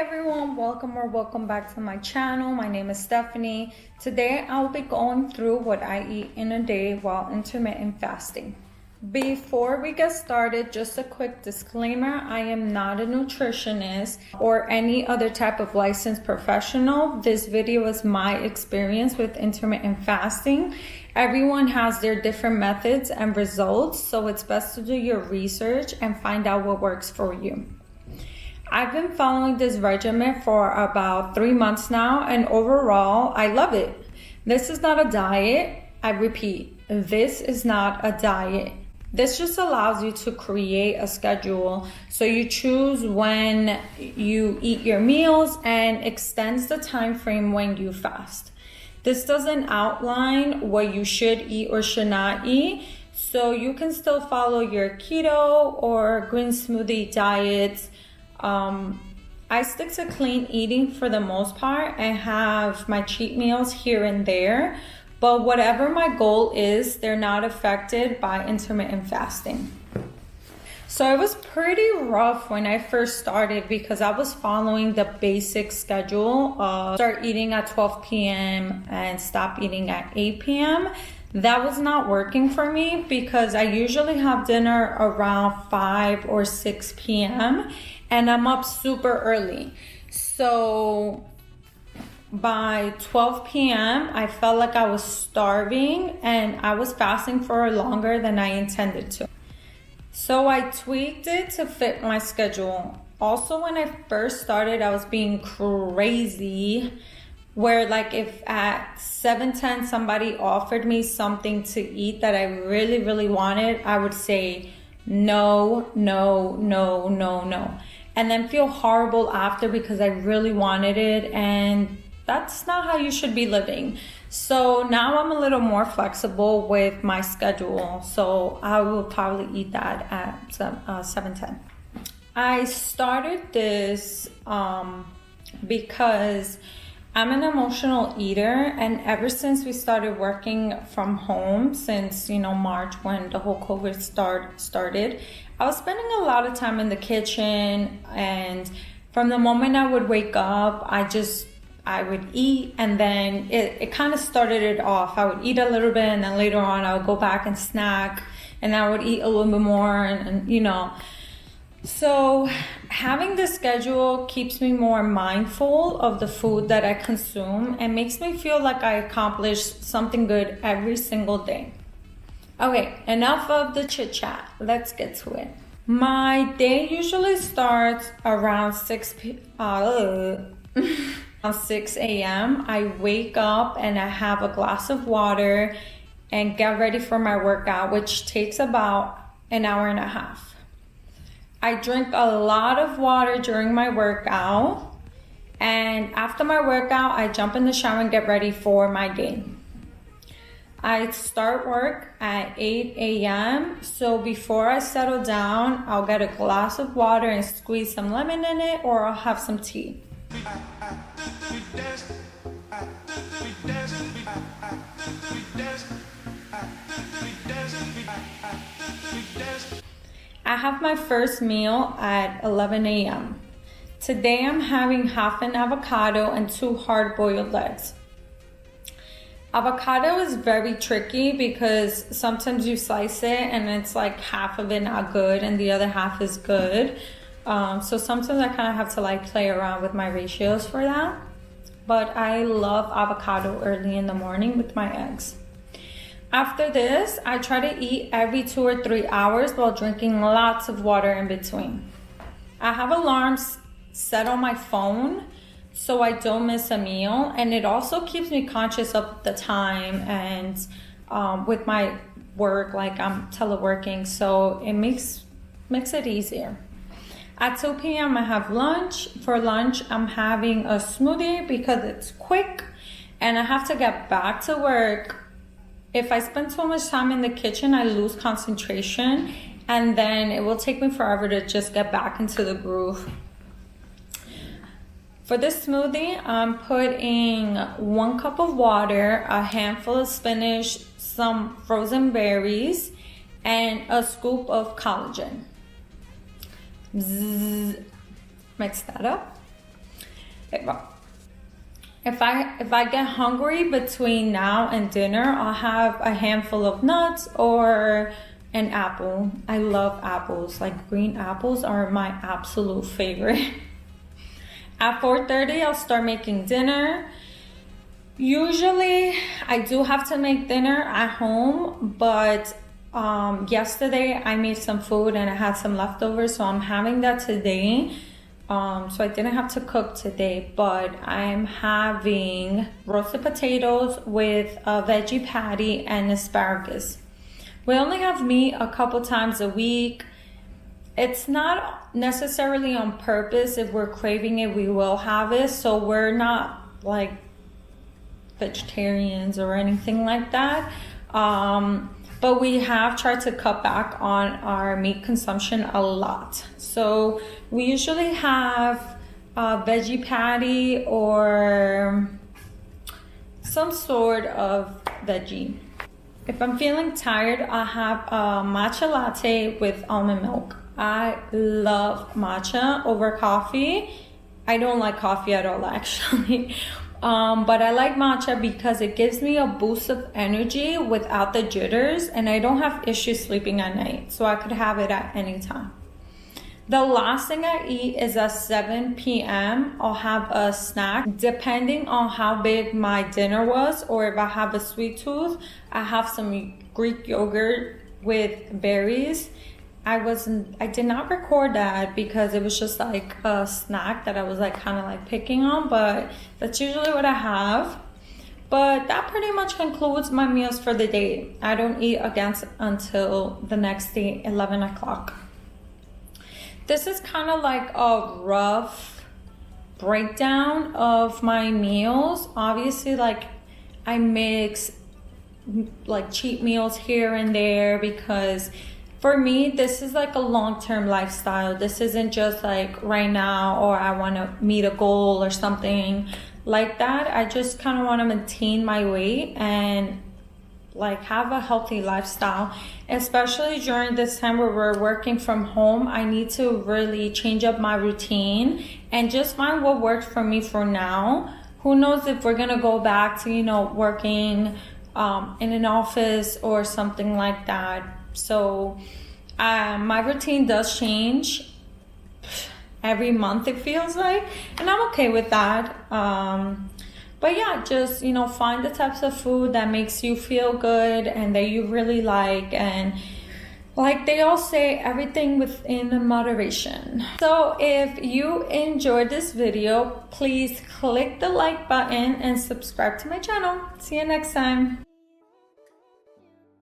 everyone, welcome back to my channel. My name is Stephanie. Today I'll be going through what I eat in a day while intermittent fasting. Before we get started, just a quick disclaimer: I am not a nutritionist or any other type of licensed professional. This video is my experience with intermittent fasting. Everyone has their different methods and results, so it's best to do your research and find out what works for you. I've been following this regimen for about 3 months now, and overall, I love it. This is not a diet. I repeat, this is not a diet. This just allows you to create a schedule so you choose when you eat your meals and extends the time frame when you fast. This doesn't outline what you should eat or should not eat, so you can still follow your keto or green smoothie diets. I stick to clean eating for the most part and have my cheat meals here and there, but whatever my goal is, they're not affected by intermittent fasting. So it was pretty rough when I first started because I was following the basic schedule of start eating at 12 p.m. and stop eating at 8 p.m. That was not working for me because I usually have dinner around 5 or 6 p.m. and I'm up super early. So by 12 p.m., I felt like I was starving and I was fasting for longer than I intended to. So I tweaked it to fit my schedule. Also, when I first started, I was being crazy, where like if at 7:10 somebody offered me something to eat that I really wanted, I would say no, and then feel horrible after because I really wanted it, and that's not how you should be living. So now I'm a little more flexible with my schedule, so I will probably eat that at 7:10. I started this because I'm an emotional eater, and ever since we started working from home, since March when the whole COVID started, I was spending a lot of time in the kitchen, and from the moment I would wake up, I would eat, and then it kind of started it off. I would eat a little bit, and then later on I would go back and snack, and I would eat a little bit more, and So having this schedule keeps me more mindful of the food that I consume and makes me feel like I accomplished something good every single day. Okay, enough of the chit chat. Let's get to it. My day usually starts around 6 a.m. I wake up and I have a glass of water and get ready for my workout, which takes about an hour and a half. I drink a lot of water during my workout, and after my workout, I jump in the shower and get ready for my day. I start work at 8 a.m., so before I settle down, I'll get a glass of water and squeeze some lemon in it, or I'll have some tea. I have my first meal at 11 a.m. Today I'm having half an avocado and 2 hard-boiled eggs. Avocado is very tricky because sometimes you slice it and it's like half of it not good and the other half is good. So sometimes I kind of have to play around with my ratios for that. But I love avocado early in the morning with my eggs. After this, I try to eat every 2 or 3 hours while drinking lots of water in between. I have alarms set on my phone so I don't miss a meal, and it also keeps me conscious of the time and with my work, like I'm teleworking, so it makes it easier. At 2 p.m. I have lunch. For lunch, I'm having a smoothie because it's quick and I have to get back to work. If I spend too much time in the kitchen, I lose concentration, and then it will take me forever to just get back into the groove. For this smoothie, I'm putting 1 cup of water, a handful of spinach, some frozen berries, and a scoop of collagen. Mix that up. If I get hungry between now and dinner, I'll have a handful of nuts or an apple. I love apples. Like green apples are my absolute favorite. At 4:30, I'll start making dinner. Usually, I do have to make dinner at home, but yesterday I made some food and I had some leftovers, so I'm having that today. So I didn't have to cook today, but I'm having roasted potatoes with a veggie patty and asparagus. We only have meat a couple times a week. It's not necessarily on purpose. If we're craving it, we will have it. So we're not like vegetarians or anything like that. But we have tried to cut back on our meat consumption a lot. So we usually have a veggie patty or some sort of veggie. If I'm feeling tired, I have a matcha latte with almond milk. I love matcha over coffee. I don't like coffee at all, actually. But I like matcha because it gives me a boost of energy without the jitters, and I don't have issues sleeping at night, so I could have it at any time. The last thing I eat is at 7 p.m. I'll have a snack. Depending on how big my dinner was, or if I have a sweet tooth, I have some Greek yogurt with berries. I did not record that because it was just like a snack that I was like kind of like picking on, but that's usually what I have. But that pretty much concludes my meals for the day. I don't eat again until the next day, 11 o'clock. This is kind of like a rough breakdown of my meals. Obviously, like I mix like cheat meals here and there because for me, this is like a long-term lifestyle. This isn't just like right now or I want to meet a goal or something like that. I just kind of want to maintain my weight and like have a healthy lifestyle. Especially during this time where we're working from home, I need to really change up my routine and just find what works for me for now. Who knows if we're going to go back to, working in an office or something like that. So my routine does change every month, it feels like, and I'm okay with that. But yeah, just find the types of food that makes you feel good and that you really like, and like they all say, everything within moderation. So if you enjoyed this video, please click the like button and subscribe to my channel. See you next time.